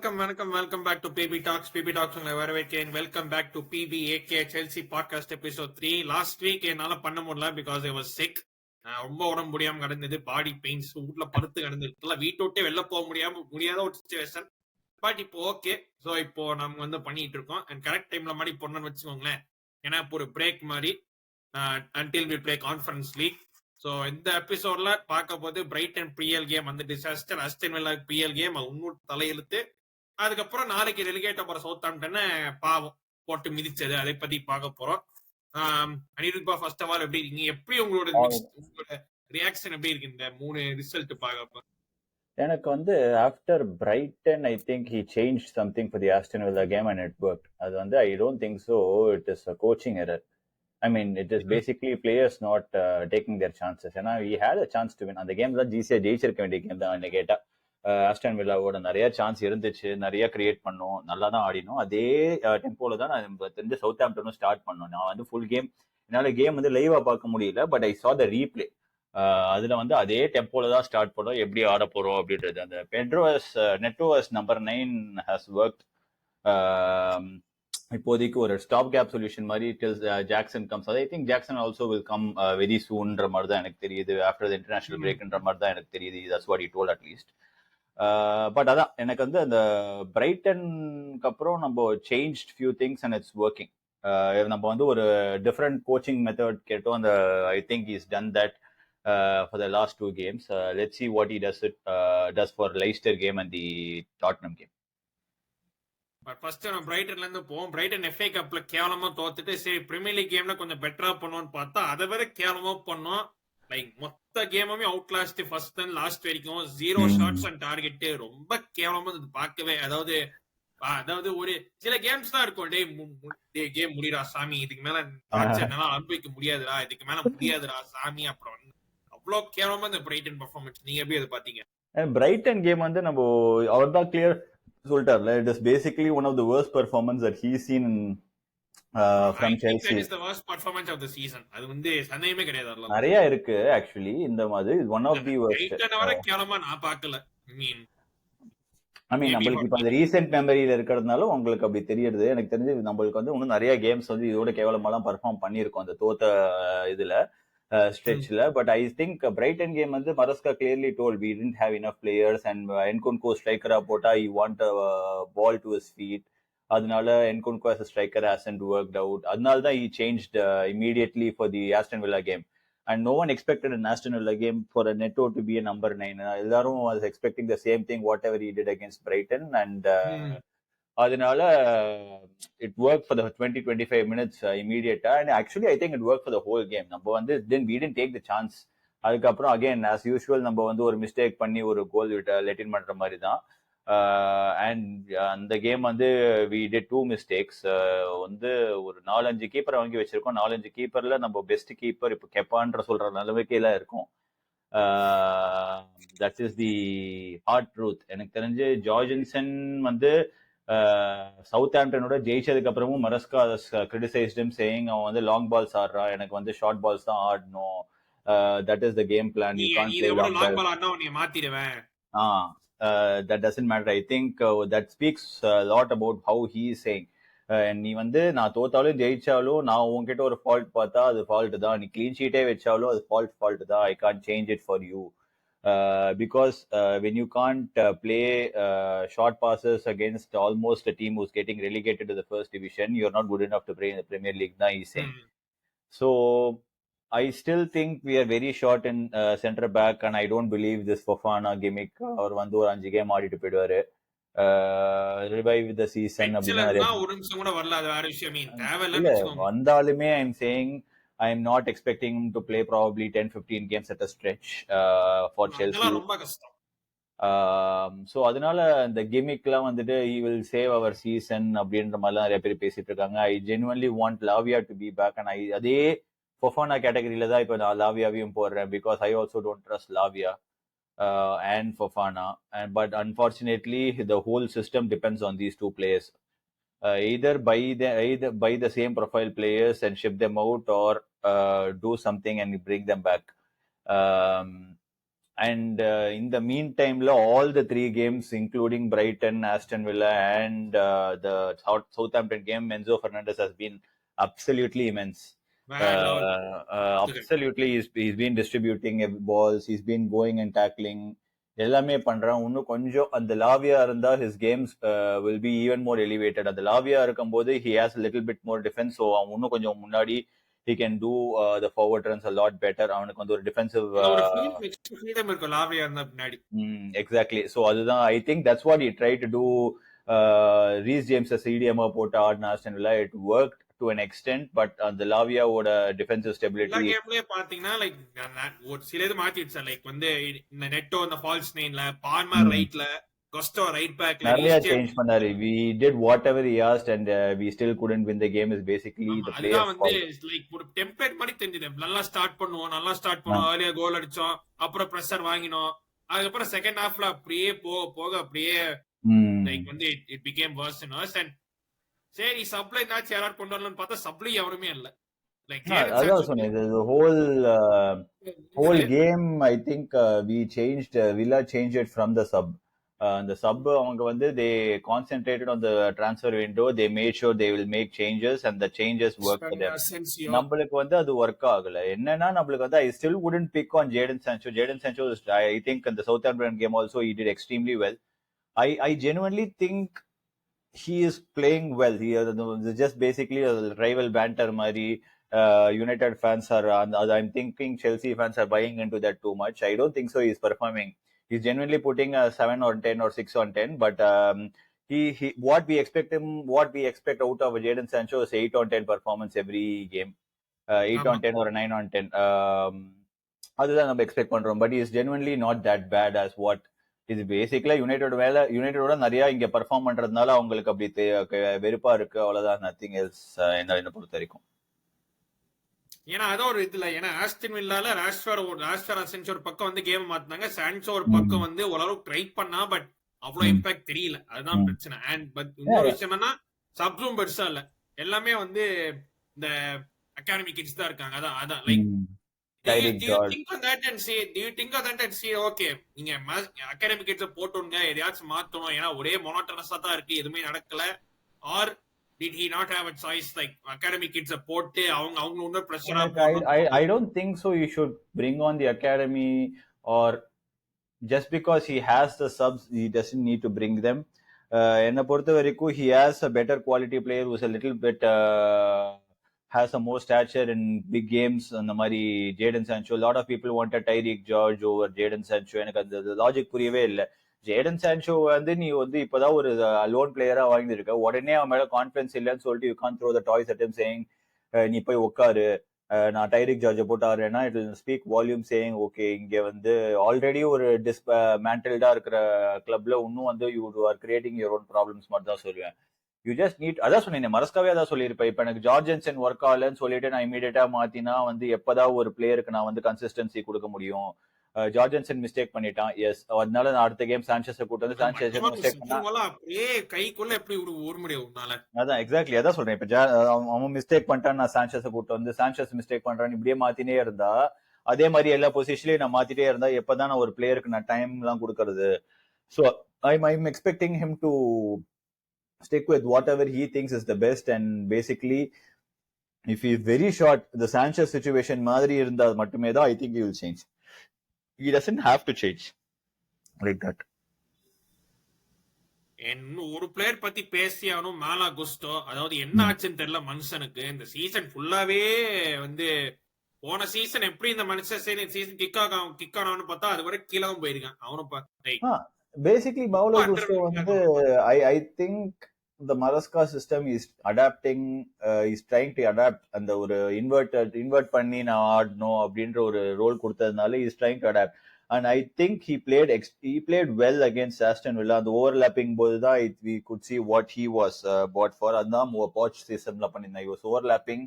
Welcome back to PB Talks. PB Talks உங்களை வரவேற்கிறேன். Welcome back to PB Chelsea podcast episode 3. Last week என்னால பண்ண முடியல because I was sick. ரொம்ப உடம்பு முடியாம கிடந்தது, பாடி பெயின்ஸ், வீட்டுல படுத்து கிடந்தது, வீட்டை விட்டே வெளில போக முடியாத ஒரு சுச்சுவேஷன். பட் இப்போ ஓகே. ஸோ இப்போ நம்ம பண்ணிட்டு இருக்கோம் அண்ட் கரெக்ட் டைம்ல மாதிரி பொண்ணுன்னு வச்சுக்கோங்களேன். ஏன்னா இப்போ ஒரு பிரேக் மாதிரி until we play conference league. So இந்த எபிசோட்ல பார்க்க போது பிரைட்டன் பிஎல் கேம் வந்து disaster, Aston Villa PL game இன்னொரு தலையெழுத்து, அதுக்கப்புறம் நாளைக்கு ரெலிகேட் போற சவுத்தாம்ப்டனை பாவம் போட்டு மிதிச்சது, அதை பத்தி பார்க்க போறோம். அனிருப்பா, ஃபர்ஸ்ட் ஆஃப் ஆல் எப்படி இருக்கீங்க? எப்படி உங்களோட ரியாக்ஷன் எப்படி இருக்கு இந்த 3 ரிசல்ட் பார்க்க? எனக்கு வந்து after Brayton I think he change something for the Aston villa game and it work. அது வந்து I don't think so it is a coaching error. I mean, it is basically players not taking their chances. ஏன்னா we had a chance to win. அந்த game தான் ஜிசியா ஜெயிச்சிருக்க வேண்டிய game தான். என்ன கேட்டா Aston வில்லாவோட நிறைய சான்ஸ் இருந்துச்சு, நிறைய கிரியேட் பண்ணோம், நல்லா தான் ஆடினோம். அதே டெம்போல தான் நான் தெரிஞ்ச சவுத்தாம்ப்டனும் ஸ்டார்ட் பண்ணோம். நான் வந்து ஃபுல் கேம் என்னால் கேம் வந்து லைவா பார்க்க முடியல, பட் ஐ சா த ரீப்ளே. அதுல வந்து அதே டெம்போல தான் ஸ்டார்ட் பண்ணோம், எப்படி ஆட போறோம் அப்படின்றது. அந்த நெட்டோ நம்பர் 9 ஹாஸ் ஒர்க். இப்போதைக்கு ஒரு ஸ்டாப் கேப் சொல்யூஷன் மாதிரி till Jackson comes. I think Jackson also will come very சூன்ற மாதிரி தான் எனக்கு தெரியுது. ஆஃப்டர் த இன்டர்நேஷனல் பிரேக்ன்ற மாதிரி தான் எனக்கு தெரியுது. That's what he told at least. But அதான் எனக்கு வந்து அந்த பிரைட்டனுக்கு அப்புறம் நம்ம change few things and it's working. நம்ம வந்து ஒரு டிஃப்ரெண்ட் கோச்சிங் மெத்தட் கேட்டோம். அந்த I think is done that for the last 2 games. Let's see what he does for Leicester game and the Tottenham game. First நம்ம பிரைட்டன்ல இருந்து போவோம். Brayton FA கப்ல கேவலமா தோத்துட்டு சரி பிரீமியர் லீக் கேம்ல கொஞ்சம் பெட்டரா பண்ணுவோம்னு பார்த்தா அதை வேற கேவலமா பண்ணோம். லைக் மொத்த கேமுமே out classed first and last வரைக்கும் 0 ஷாட்ஸ் அண்ட் டார்கெட். ரொம்ப கேவலமா இது பார்க்கவே. அதாவது ஒரு சில கேம்ஸ் தான் இருக்கும், டே கேம் முடிடா சாமி, இதுக்கு மேல என்னால அனுபவிக்க முடியாதுடா, இதுக்கு மேல முடியாதுடா சாமி. அப்புறம் அவ்வளவு கேவலமா இந்த பிரைட்டன் பெர்ஃபார்மன்ஸ். நீங்க எப்படி அதை பாத்தீங்க? பிரைட்டன் கேம் வந்து நம்ம அவர் தான் கிளியர் சொல்லிட்டார்ல. It is basically one of the worst performance that he seen from Chelsea. It is the worst performance of the season. அது வந்து சந்தேகமே கிடையாது. நிறைய இருக்கு ஆக்சுவலி இந்த மாதிரி. One of the worst. Brighton வர கேவலமா நான் பார்க்கல. ஐ மீன் நம்மளுக்கு இப்ப அந்த ரீசெண்ட் மெமரியில இருக்கிறதுனால உங்களுக்கு அப்படி தெரியுது. எனக்கு தெரிஞ்சு நம்மளுக்கு வந்து இன்னும் நிறைய கேம்ஸ் வந்து இதோட கேவலமாலாம் பெர்ஃபார்ம் பண்ணியிருக்கோம் அந்த தோத்த இதுல stretchல. But I think Brighton game வந்து Maresca clearly told we didn't have enough players and Nkunku ஸ்ட்ரைக்கரா போட்டா he want a ball to his feet. அதனால என்குன்கோ as a striker hasn't worked out. அதனால தான் he changed immediately for the Aston Villa game and no one expected an Aston Villa game for a Neto to be a number 9. எல்லாரும் was expecting the same thing whatever he did against Brighton and அதனால it worked for the 20-25 minutes immediate and actually I think it worked for the whole game. நம்ம வந்து we didn't take the chance. அதுக்கப்புறம் again as usual நம்ம வந்து ஒரு mistake பண்ணி ஒரு கோல் let இன் பண்ற மாதிரி தான். அண்ட் அந்த கேம் வந்து we did 2 mistakes. வந்து ஒரு 4-5 கீப்பரை வாங்கி வச்சிருக்கோம். 4-5 கீப்பர்ல நம்ம பெஸ்ட் கீப்பர் இப்போ கெப்பான்ற சொல்ற நிலைமைக்கெல்லாம் இருக்கும். That is the hard truth. எனக்கு தெரிஞ்சு ஜார்ஜன்சன் வந்து சவுத்தாம்ப்டனோட ஜெயிச்சதுக்கு அப்புறமும் மரஸ்கா கிரிட்டிசைஸ்ட் ஹிம் சேயிங் அவன் வந்து லாங் பால்ஸ் ஆடுறா, எனக்கு வந்து ஷார்ட் பால்ஸ் தான் ஆடணும். That is the game plan. You can't play long ball ஆடுனா நீ மாத்திடுவேன். that doesn't matter. I think that speaks a lot about how he is saying. நீ வந்து நான் தோத்தாலும் ஜெயிச்சாலும் நான் உன்கிட்ட ஒரு ஃபால்ட் பார்த்தா அது ஃபால்ட் தான். நீ கிளீன் ஷீட்டே வச்சாலும் அது ஃபால்ட் தான். I can't change it for you. Because when you can't play short passes against almost a team who's getting relegated to the first division, you're not good enough to play in the Premier League, na he's saying. So I still think we are very short in center back and I don't believe this Fofana gimmick or வந்து ஒரு 5 game ஆடிட்டு போயிடுவாரு. Revive the season அப்படினா ஒரு நிமிஷம் கூட வரல. அது வேற விஷயம். வந்தாலுமே I'm saying I'm not expecting him to play probably 10-15 games at a stretch for Chelsea. ரொம்ப கஷ்டம். So அதனால இந்த கிமிக்லாம் வந்துட்டு he will save our season அப்படின்ற மாதிரிலாம் நிறைய பேர் பேசிட்டு இருக்காங்க. I genuinely want Lavia to be back and அதே Fofana கேட்டகரியில தான் இப்போ நான் லாவியாவையும் போடுறேன் because I also don't trust Lavia and Fofana. But unfortunately the whole system depends on these 2 players. Either buy the same profile players and ship them out or do something and bring them back. And in the meantime, all the 3 games, including Brighton, Aston Villa, and the Southampton game, Enzo Fernandez has been absolutely immense. வேற level. Absolutely, he's been distributing balls, he's been going and tackling. எல்லாமே பண்றான். இன்னும் கொஞ்சம் அந்த லாவியா இருந்தா his games will be even more elevated. அந்த லாவியா இருக்கும்போது he has a little bit more defense, so அவன் இன்னும் கொஞ்சம் முன்னாடி he can do the forward runs a lot better. அவனுக்கு வந்து ஒரு டிஃபென்சிவ் ஒரு ஃப்ரீடம் இருக்கும் லாவியா இருந்தா பின்னாடி. எக்ஸாக்ட்லி. ஸோ அதுதான் I think that's what he tried to do. Reece James CTM போட்டு ஆடின Aston villa, it work to an extent, but அந்த லாவியாவோட டிஃபென்சிவ் ஸ்டெபிலிட்டி கேம்லயே பாத்தீங்கன்னா லைக் ஒரு சில இது மாத்திடுச்சு. லைக் வந்து இந்த நெட்டோ இந்த ஃபால்ஸ் நைன்ல, பார்மர் ரைட்ல, கொஸ்டோ ரைட் பேக்ல நிறைய சேஞ்ச் பண்ணாரு. we did whatever he asked and we still couldn't win the game is basically the players fault. Like ஒரு டெம்ப்ளேட் மாதிரி தெரிஞ்சது. நல்லா ஸ்டார்ட் பண்ணுவோம் earlier கோல் அடிச்சோம், அப்புறம் பிரஷர் வாங்கினோம், அதுக்கப்புறம் செகண்ட் ஹாஃப்ல அப்படியே போக அப்படியே லைக் வந்து it became worse and worse. and சரி சப்ளை மேட்ச் யாராவது கொண்டு வரலாம்னு பார்த்தா சப்ளை எவருமே இல்ல. அதான் சொன்னேன். the whole game I think Villa changed it from the sub. The sub அவங்க வந்து they concentrated on the transfer window, they made sure they will make changes and the changes work for them. நம்மளுக்கு வந்து அது work ஆகல. என்னன்னா நம்மளுக்கு வந்து I still wouldn't pick on Jadon Sancho. I think in the Southampton game also he did extremely well. I genuinely think he is playing well. He is just basically a rival banter mari. United fans are I'm thinking Chelsea fans are buying into that too much. I don't think so he's performing. He's genuinely putting a 7 on 10 or 6 on 10, but he what we expect out of Jadon Sancho is 8 on 10 performance every game. 8 on 10 or a 9 on 10. அதுதான் நம்ம expect பண்றோம். But is genuinely not that bad as what இது பேசிக்கலா யுனைடெடோட நிறைய இங்க perform பண்றதுனால அவங்களுக்கு அப்படி வெறுப்பா இருக்கு, அவ்வளவுதான். நத்திங் எல்ஸ் என்ன பொறுத்த வரைக்கும். ஏன்னா அதான் ஒரு இதுல, ஏன்னா ஆஸ்டன் வில்லால ராஷ்வர் சென்சோ ஒரு பக்கம் வந்து கேம் மாத்தினாங்க, சான்சோ ஒரு பக்கம் வந்து ஓரளவுக்கு ட்ரை பண்ணா, பட் அவ்வளவு இம்பாக்ட் தெரியல. அதுதான் பிரச்சனை. அண்ட் பட் இன்னொரு விஷயம் என்னன்னா சப்ஸும் பெருசா இல்ல, எல்லாமே வந்து இந்த அகாடமி கிட்ஸ் தான் இருக்காங்க. அதான் like do you think of that and say okay, நீங்க அகாடமி கிட்ஸ் போட்டுங்க, எதையாச்சும் மாத்தணும், ஏன்னா ஒரே மோனோட்டனஸா தான் இருக்கு, எதுவுமே நடக்கல. Or did he not have a choice, like academy kids போட்டு அவங்க இன்னும் பிரஷரா போடணும்? I don't think so you should bring on the academy, or just because he has the subs he doesn't need to bring them. என்ன பொறுத்த வரைக்கும் he has a better quality player who's a little bit has a more stature in big games. அந்த மாதிரி Jadon Sancho, a lot of people wanted Tyreek George over Jadon Sancho. எனக்கு அந்த logic புரியவே இல்லை. Jaden Sancho வந்து நீ வந்து இப்பதான் ஒரு லோன் பிளேயரா வாங்கியிருக்க, உடனே அவன் மேல கான்பிடன்ஸ் இல்லைன்னு சொல்லிட்டு you can throw the toys at him saying நீ போய் உட்காரு, நான் டைரிக் ஜார்ஜை போட்டு ஆடுறேன்னா it will speak volume saying okay இங்க வந்து ஆல்ரெடி ஒரு மேண்டல்டா இருக்கிற கிளப்ல இன்னும் வந்து you are creating your own problems மட்டும் தான் சொல்லுவேன். யூ ஜஸ்ட் நீட், அதான் சொன்னேன், மரஸ்காவே அதான் சொல்லியிருப்பேன். இப்ப எனக்கு ஜார்ஜன்சன் ஒர்க் ஆகலன்னு சொல்லிட்டு நான் இமீடியட்டா மாத்தினா வந்து எப்பதான் ஒரு பிளேயருக்கு நான் வந்து கன்சிஸ்டன்சி கொடுக்க முடியும்? ஜார்ஜன்சன் மிஸ்டேக் பண்ணிட்டான், எஸ், அதனால நான் அடுத்த கேம் சான்சஸை கூட்டு வந்து சான்சஸ் மிஸ்டேக் பண்ணா கைக்குள்ள எப்படி ஒரு முடியும். அதான் எக்ஸாக்ட்லி அதான் சொல்றேன். இப்ப அவன் மிஸ்டேக் பண்ணிட்டான், நான் சான்சஸை கூட்டு வந்து சான்சஸ் மிஸ்டேக் பண்றான், இப்படியே மாத்தினே இருந்தா அதே மாதிரி எல்லா பொசிஷன்லயும் நான் மாத்திட்டே இருந்தா எப்பதான் நான் ஒரு பிளேயருக்கு நான் டைம் எல்லாம் கொடுக்கறது? So I'm expecting him to stick with whatever he thinks is the best, and basically if he is very short, the Sanchez situation மாதிரி இருந்தா மட்டுமே தான் I think he will change. He doesn't have to change like that. ஒரு player பத்தி பேசியானும் மேலா குஸ்டோ, அதாவது என்ன ஆச்சுன்னு தெரியல மனுஷனுக்கு. இந்த சீசன் ஃபுல்லாவே வந்து போன சீசன் எப்படி இந்த மனுஷன் சீசன் கிக் ஆனான்னு பார்த்தா அது வரை கீழே போயிருக்கான் அவனும். Basically Paulo Gusto வந்து I think the Maresca system is adapting, is trying to adapt. அந்த ஒரு invert பண்ணி நான் ஆடணும் அப்படின்ற ஒரு ரோல் கொடுத்ததுனால is trying to adapt, and I think he played well against Aston Villa. அந்த overlapping போதுதான் we could see what he was bought for. அதான் Poch systemல பண்ணிருந்தா, he was overlapping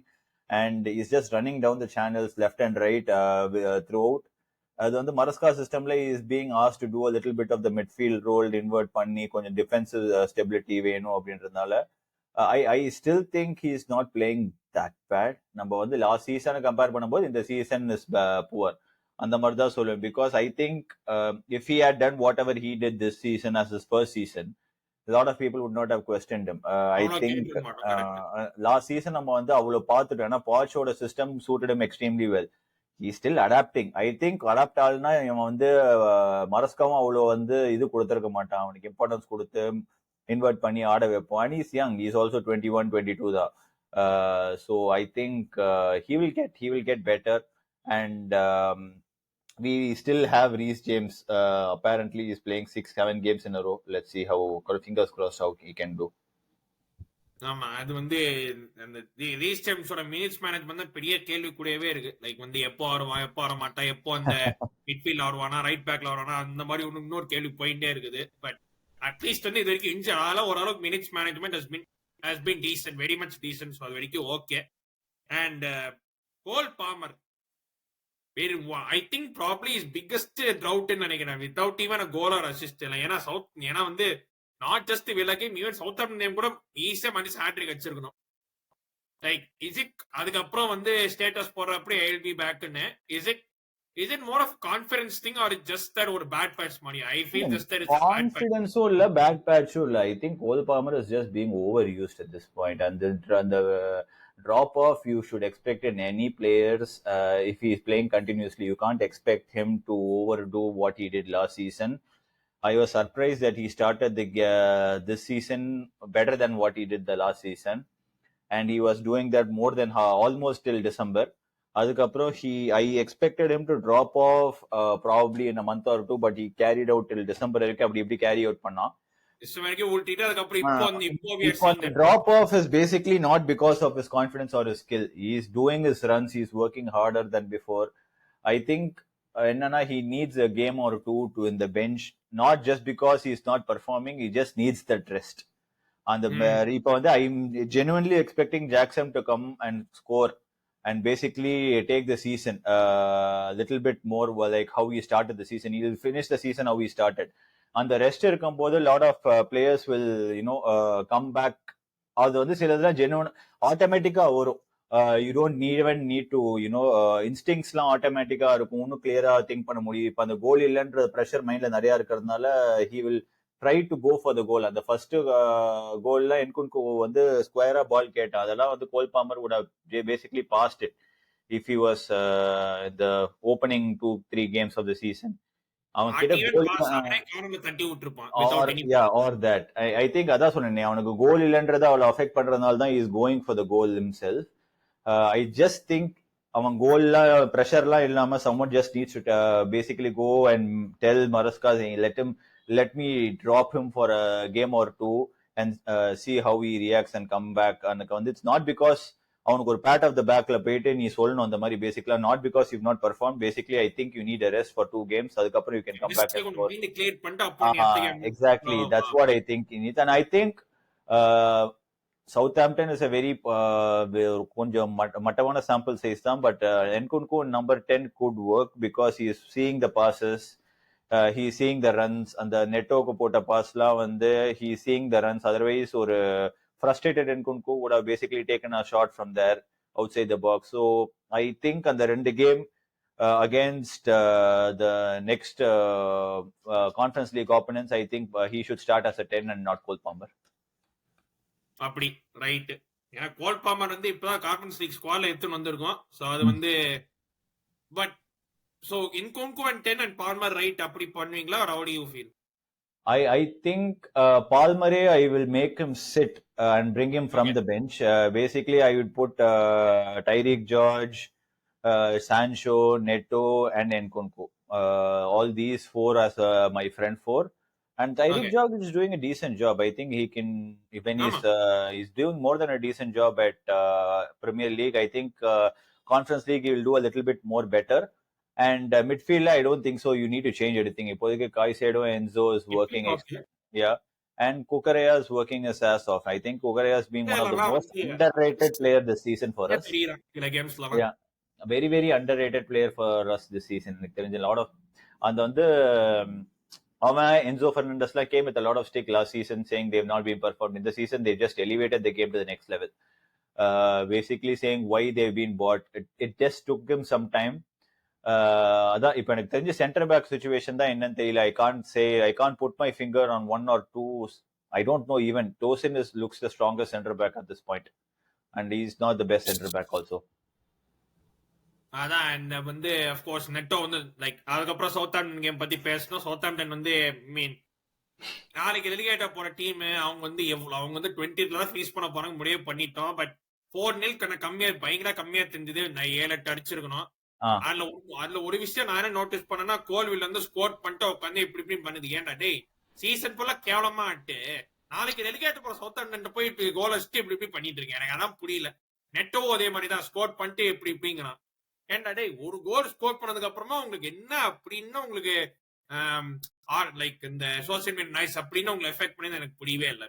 and he's just running down the channels left and right throughout. அது வந்து Maresca சிஸ்டம்ல is being ask to do a little bit of the midfield role, invert பண்ணி கொஞ்சம் defensive stability வேணும் அப்படின்றதுனால I still think he is not playing that bad. நம்ம வந்து last சீசனை கம்பேர் பண்ணும்போது இந்த சீசன் இஸ் புவர். அந்த மாதிரி தான் சொல்லுவேன். Because I think if he had done whatever he did this season as his first season, a lot of people would not have questioned him. I அவ்வளவு think கேட்டிருக்க மாட்டோம். Correct. last season நம்ம வந்து அவ்வளவு பார்த்துட்டோம். ஏன்னா பாச்சோட system suited him extremely well. He is still adapting. I think adapt ஆகுனா இவன் வந்து மரஸ்காவும் அவ்வளவு வந்து இது கொடுத்திருக்க மாட்டான். அவனுக்கு இம்பார்ட்டன்ஸ் கொடுத்து இன்வெர்ட் பண்ணி ஆட வைப்போம். And he's young. He's also 21, 22 தான். So I think he will get better. And we still have Reece James. Apparently he's playing 6-7 games in a row. Let's see how, fingers crossed, how he can do. ஆமா, அது வந்து அந்த raise டைம்ஸோட minutes management பெரிய கேள்விக்குரியவே இருக்கு. Like வந்து எப்போ ஆடுவான், எப்போ ஆட மாட்டான், எப்போ அந்த மிட்ஃபீல்ட் ஆடுவானா, ரைட் பேக்ல ஆடுவானா, அந்த மாதிரி இன்னொரு கேள்வி போயிட்டே இருக்குது. பட் அட்லீஸ்ட் வந்து இது வரைக்கும் இன்ஜர் ஓரளவுக்கு minutes management has been decent, very much decent. So அது வரைக்கும் okay. And Cole Palmer I think probably is biggest ட்ரவுட்னு நினைக்கிறேன், without even a goal or assist. ஏன்னா வந்து not just Villa game, even Southampton game கூட ஈஸியா மனுஷன் hat-trick வச்சிருக்கணும். லைக் இஸ் இட் அதுக்கப்புறம் வந்து ஸ்டேட்டஸ் போடுறப்ப ஐ வில் பி பேக்னு is it more of confidence thing or just that ஒரு பேட் பேட்ச் மாதிரி? I feel just that is கான்ஃபிடன்ஸும் இல்ல, பேட் பேட்சும் இல்ல. I think Cole Palmer is just being over used at this point. அந்த drop off you should expect in any players. If he is playing continuously, you can't expect him to overdo what he did last season. I was surprised that he started this season better than what he did the last season, and he was doing that more than almost till December. Adukapro I expected him to drop off probably in a month or two, but he carried out till December. Apdi carry out panna. The drop off is basically not because of his confidence or his skill. He is doing his runs. He is working harder than before. I think he needs a game or two to in the bench, not just because he is not performing. He just needs that rest. And I'm genuinely expecting Jackson to come and score and basically take the season a little bit more like how he started the season. He will finish the season how he started. And the rest இருக்கும்போது a lot of players will come back. அது வந்து சிலதெல்லாம் genuine ஆட்டோமேட்டிக்கா வரும். You don't even need to இன்ஸ்டிங்ஸ்லாம் ஆட்டோமேட்டிக்கா இருக்கும். இன்னும் கிளியரா திங்க் பண்ண முடியும். இப்ப அந்த கோல் இல்லைன்ற ப்ரெஷர் மைண்ட்ல நிறைய இருக்கிறதுனால he will try to go for the goal. அந்த ஃபர்ஸ்ட் கோல்ல என்குன்கு வந்து ஸ்கொயரா பால் கேட்டா அதெல்லாம் வந்து கோல் bomber would have basically passed it if he was the opening 2-3 games of the season. அவன் கிட்ட or that I think அதான் சொன்னேன், அவனுக்கு கோல் இல்லன்றத அவளை அஃபெக்ட் பண்றதுனால தான் is going for the goal himself. I just think அவன் கோல்லாம் ப்ரெஷர்லாம் இல்லாம someone just needs to basically go and tell Maresca, let me drop him for a game or two and see how he reacts and come back. And it's not because அவனுக்கு ஒரு bad of the பேக்ல போயிட்டு நீ சொல்லணும் அந்த மாதிரி. Basically not because you not perform. Basically I think you need a rest for 2 games. அதுக்கப்புறம் you can come back and score. Exactly, that's what I think you need. And I think Southampton is a very கொஞ்சம் மட்டமான sample size தான். But என்குன்கு number 10 could work because he is seeing the passes, he is seeing the runs. அந்த நெட்டோக்கு போட்ட பாஸ்லாம் வந்து he is seeing the runs. Otherwise ஒரு frustrated Enkunku would have basically taken a shot from there outside the box. So I think on the rendu game against the next conference league opponents, I think he should start as a 10 and not Cole Palmer. அப்படி right. ஏன்னா கோல் bomber வந்து இப்பதான் conference league ஸ்குவாட்ல எடுத்துன்னு வந்திருக்கோம். So அது வந்து but so Enkunku and 10 and Palmer right அப்படி பண்ணுவீங்களா or how do you feel? I think Palmer, I will make him sit and bring him from the bench. Basically, I would put Tyreek George, Sancho, Neto, and Enkunku. All these 4 as my front 4. And Tyreek George is doing a decent job. I think he can, when he's doing more than a decent job at Premier League. I think Conference League he will do a little bit more better. And midfield, I don't think so. You need to change anything. இப்போதைக்கு Caicedo, Enzo is working. Yeah. And Cucurella is working his ass off. I think Cucurella has been one of the most underrated player this season for us. Yeah. A very, very underrated player for us this season. There is a lot of and வந்து Enzo Fernandez came with a lot of stick last season saying they have not been performed. In the season, they just elevated the game to the next level. Basically saying why they've been bought. It just took him some time. அதான் இப்ப எனக்கு தெரிஞ்ச centre back situation தான் என்னன்னு தெரியல. I can't put my finger on one or two. I don't know even. Tosin looks the strongest center back at this point. And he's not the best center back also. அதான் இந்த வந்து of course நெட்டோ வந்து like அதுக்கப்புறம் Southampton game பத்தி பேசணும். Southampton வந்து மீன் நாளைக்கு relegate போற டீம் அவங்க வந்து அவங்க வந்து 20 தான் ஃபீஸ் பண்ண போறாங்க முடிவு பண்ணிட்டோம். பட் 4-0 கம்மியா பயங்கர கம்மியா தெரிஞ்சது. நான் 7-8 அடிச்சிருக்கணும். அதுல ஒரு விஷயம் நான் என்ன நோட்டீஸ் பண்ணேன்னா கோல்வில் வந்து ஸ்கோர் பண்ணிட்டு உட்காந்து இப்படி பண்ணுது. ஏன்டா டேய் சீசன் ஃபுல்லா கேவலமா ஆட்டு நாளைக்கு ரெலிகேட் போற சவுத்தாம்டன் போயிட்டு கோல் அடிச்சுட்டு இப்படி பண்ணிட்டு இருக்கேன். எனக்கு அதான் புரியல. நெட்டோ அதே மாதிரிதான் ஸ்கோர் பண்ணிட்டு இப்படிங்கிறான். ஏன்டா டேய் ஒரு கோல் ஸ்கோர் பண்ணதுக்கு அப்புறமா உங்களுக்கு என்ன அப்படின்னா உங்களுக்கு லைக் இந்த சோசியல் மீடியா நாய்ஸ் அப்படின்னு உங்களை எஃபெக்ட் பண்ணி எனக்கு புரியவே இல்லை.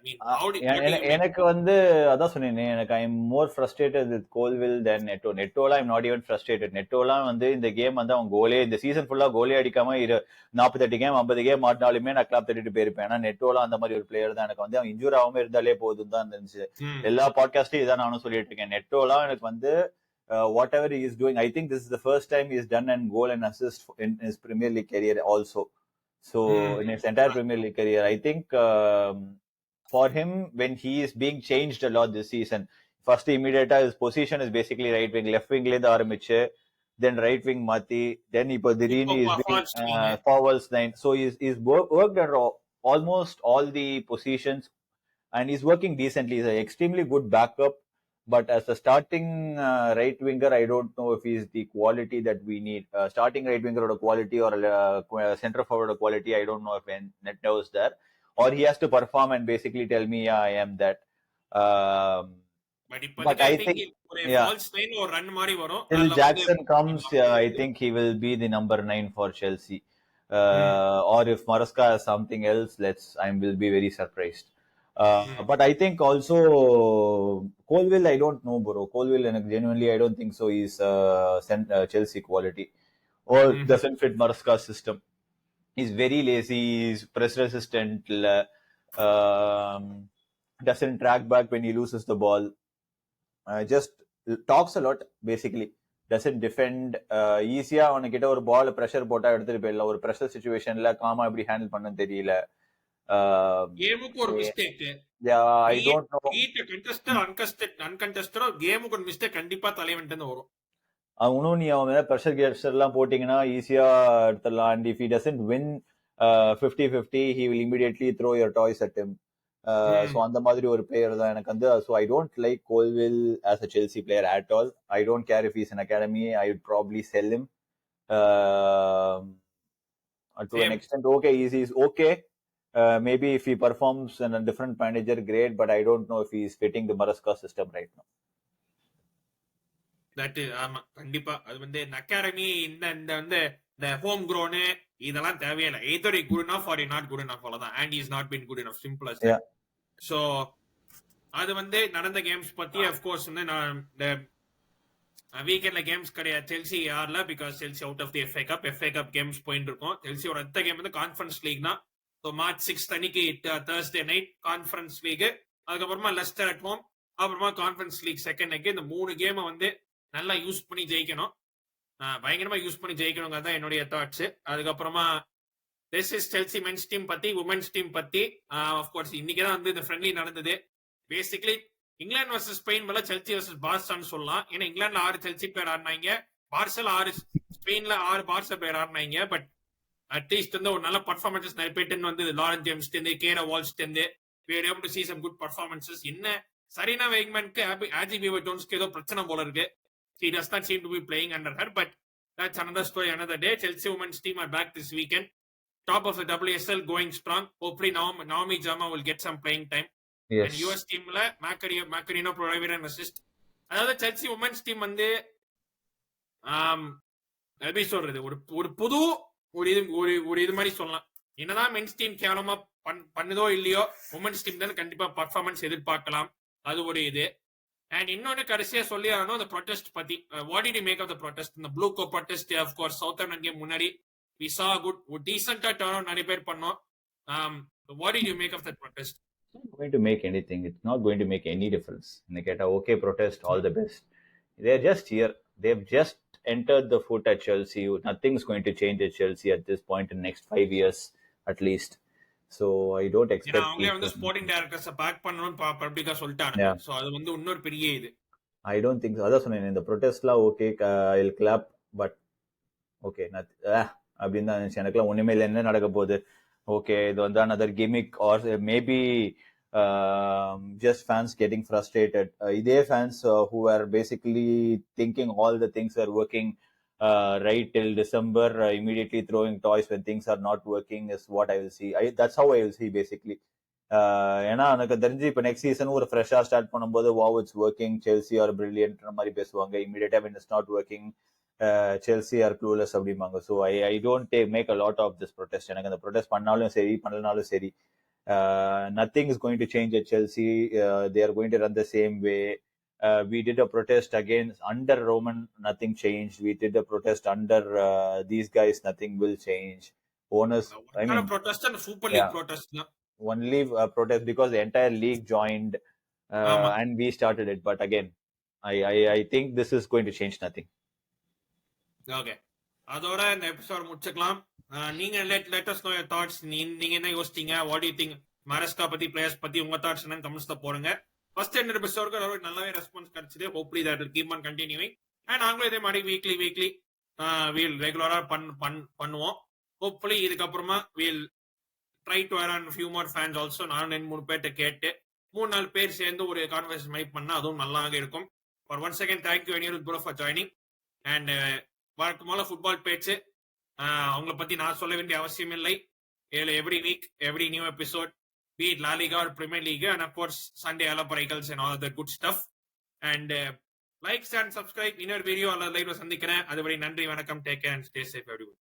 எனக்கு வந்து அதான் சொன்னேன். எனக்கு I am more frustrated with Colwill than Neto. நெட்டோலாம் ஐம் நாட் ஈவன் ஃப்ரஸ்ட்ரேட்டட். நெட்டோலாம் வந்து இந்த கேம் வந்து அவன் கோலே இந்த சீசன் ஃபுல்லா கோலே அடிக்காம 48 கேம் 50 கேம் ஆடினாலுமே நான் கிளாப் தட்டிட்டு போயிருப்பேன். ஏன்னா நெட்டோலாம் அந்த மாதிரி ஒரு பிளேயர் தான். எனக்கு வந்து அவன் இன்ஜூர் ஆகாம இருந்தாலே போதும் தான் இருந்துச்சு. எல்லா பாட்காஸ்ட்லயும் இதான் நானும் சொல்லிட்டு இருக்கேன். நெட்டோலாம் எனக்கு வந்து whatever he is doing, I think this is the first time he has done a goal and assist in his Premier League career also. So in his entire Premier League career, I think for him, when he is being changed a lot this season, first immediate his position is basically right wing, left wing le ஆரம்பிச்சு, then right wing Mati, then ipo Dirini is being forwards line. So he's worked at almost all the positions and he's working decently. He's an extremely good backup. But as a starting right winger, I don't know if he's the quality that we need. Starting right winger or quality or center forward quality, I don't know if Neto is there. Or he has to perform and basically tell me, yeah, I am that. But I think till Jackson comes, I think he will be the number 9 for Chelsea. Or if Maresca has something else, I will be very surprised. But I think also Colwill, I don't know, bro. Colwill, genuinely, I don't think so. He's Chelsea quality or doesn't fit Maresca's system. He's very lazy. He's press resistant. Doesn't track back when he loses the ball. Just talks a lot, basically. Doesn't defend. Easier on a ஒரு ball pressure போட்டா எடுத்துட்டு போயிடலாம். ஒரு pressure situationல gamma எப்படி handle பண்ண தெரியல. கேமுக்கு ஒரு மிஸ்டேக். I don't know. அன்கண்டெஸ்டட் கேமுக்கு ஒரு மிஸ்டேக் கண்டிப்பா தலைவன்ட்டு வரும். அவனும் நீ அவன் பிரஷர் கேஸ்டர் எல்லாம் போட்டீங்கன்னா ஈஸியா எடுத்துடலாம். And if he doesn't win 50-50, he will immediately throw your toys at him. So அந்த மாதிரி ஒரு பிளேயர் தான் எனக்கு வந்து. So I don't like Colwill as a Chelsea player at all. I don't care if he's an academy. I would probably sell him to an extent. Okay, he's okay. Maybe if he performs in a different manager, great, but I don't know if he is fitting the Maresca system right now. That is, கண்டிப்பா அது வந்து academy இந்த வந்து the home grown இதெல்லாம் தேவையில்லை. either he good enough or he not good enough அவ்வளவுதான். And he is not been good enough, simple as that. So அது வந்து நடந்த கேம்ஸ் பத்தி of course வந்து நான் வீக்கெண்ட்ல கேம்ஸ் கிடையாது செல்சி யார்ல, because Chelsea out of the FA Cup games போயிட்டு இருக்கும். செல்சியோட அடுத்த கேம் வந்து கான்ஃபரன்ஸ் லீக் தான். ஸோ March 6 அன்னைக்கு Thursday night கான்ஃபரன்ஸ் லீக். அதுக்கப்புறமா லெஸ்டர் அட் ஹோம், அப்புறமா கான்ஃபரன்ஸ் லீக் செகண்ட் லெக். இந்த 3 கேமை வந்து நல்லா யூஸ் பண்ணி ஜெயிக்கணும், பயங்கரமா யூஸ் பண்ணி ஜெயிக்கணுங்க தான் என்னுடைய தாட்ஸ். அதுக்கப்புறமா this is Chelsea men's team பத்தி. உமன்ஸ் டீம் பத்தி ஆஃப்கோர்ஸ் இன்னைக்கு தான் வந்து இந்த ஃப்ரெண்ட்லி நடந்தது. பேசிக்கலி இங்கிலாந்து வர்சஸ் ஸ்பெயின் மேல செல்சி வர்சஸ் பார்சான்னு சொல்லலாம். ஏன்னா இங்கிலாந்துல 6 செல்சி பேர் ஆடினாங்க, பார்சல் 6, ஸ்பெயின்ல 6 பார்சல் பேர் ஆடினாங்க. பட் அட்லீஸ்ட் வந்து ஒரு நல்ல பர்ஃபார்மன்சஸ் நிறைய பேர் வந்து Lauren James Keira Walsh to see some good performances. என்ன சரினா வெய்க்மேனுக்கு ஆஜி பீவர் ஜோன்ஸ்க்கு ஏதோ பிரச்சனை போல இருக்கு. He does not seem to be playing under her, but that's another story, another day. Chelsea women's team are back this weekend. Top of the WSL going strong. Hopefully Naomi Jama will get some playing time. Yes. And US team la Macarino provided an assist. அதாவது Chelsea women's team வந்து எப்படி சொல்றது, ஒரு புது ஒரு இது மாதிரி சொல்லலாம். என்னதான் மென்ஸ் டீம் கேவலமா பண்ணுதோ இல்லையோ, உமன்ஸ் டீம் தான் கண்டிப்பா பர்ஃபார்மன்ஸ் எதிர்பார்க்கலாம். அது ஒரு இது. அண்ட் இன்னொன்னு கடைசியா சொல்லி ஆகணும் அந்த ப்ரொடெஸ்ட் பத்தி. What did you make of the protest? இந்த BlueCo protest of course Southampton game முன்னாடி we saw good டீசன்ட்டா டர்ன் அவுட் நிறைய பேர் பண்ணோம். What did you make of that protest? It's not going to make anything. It's not going to make any difference. In the okay protest, all the best. They're just here. they've just entered the foot at Chelsea. Nothing's going to change at Chelsea at this point in the next 5 years at least. So I don't ஏன்னா expect அவங்களே people. Sporting directors back பண்ணணும்னு பப்ளிக்கா சொல்லிட்டாங்க. Yeah, so அது இன்னொரு பெரிய இது. I don't think so. அதான் சொன்னேன், இந்த ப்ரொடெஸ்ட்லாம் okay, I'll clap, but okay அப்படின்னு தான் நினைச்சேன். எனக்குலாம் ஒண்ணுமே இல்லை, என்ன நடக்க போகுது, ஓகே இது வந்து another gimmick or maybe just fans getting frustrated. இதே fans who are basically thinking all the things are working right till December, immediately throwing toys when things are not working is what I will see. That's how I will see basically. ஏன்னா எனக்கு தெரிஞ்சு இப்போ next season ஒரு ஃப்ரெஷ்ஷா start பண்ணும்போது wow it's working, Chelsea are brilliant மாதிரி பேசுவாங்க. இமீடியட்டா when it's not working, Chelsea are clueless அப்படிம்பாங்க. So I don't make a lot of this protest. எனக்கு அந்த ப்ரொடெஸ்ட் பண்ணாலும் சரி பண்ணலனாலும் சரி, nothing is going to change at Chelsea. They are going to run the same way. We did a protest against under Roman, nothing changed. We did a protest under these guys, nothing will change. Owners, I mean, protest and Super League protest. Only protest because the entire league joined and we started it. But again, I think this is going to change nothing. Okay. அதோட இந்த episode முடிச்சுக்கலாம். நீங்க let us know your thoughts. நீங்க என்ன யோசிச்சீங்க? What do you think? மாரஸ்கா பத்தி, players பத்தி உங்க thoughts என்னன்னு கமெண்ட்ஸ்ல போடுங்க. ஃபர்ஸ்ட் ரெண்டு எபிசோடுக்கு நல்லாவே ரெஸ்பான்ஸ் கிடைச்சது. Hopefully that will keep on continuing. And நாங்களும் இதே மாதிரி வீக்லி வீல் ரெகுலரா பண்ணுவோம். ஹோப்ஃபுல்லி இதுக்கப்புறமா wheel try to around few more fans also. நானும் 2-3 பேர்ட்ட கேட்டு 3-4 பேர் சேர்ந்து ஒரு கான்வர்சேஷன் மைப் பண்ணா அதுவும் நல்லாவே இருக்கும். For one second thank you Anirudh bro for joining. And வழக்கம் போல ஃபுட்பால் பேச்சு, அவங்களை பத்தி நான் சொல்ல வேண்டிய அவசியம் இல்லை. Every week every new episode, be it La Liga or Premier League, and of course Sunday Alaparicals and all the good stuff. And like and subscribe. இன்னொரு வீடியோ அல்லது லைவ்ல சந்திக்கிறேன். அதுவரை நன்றி, வணக்கம், take care and stay safe everyone.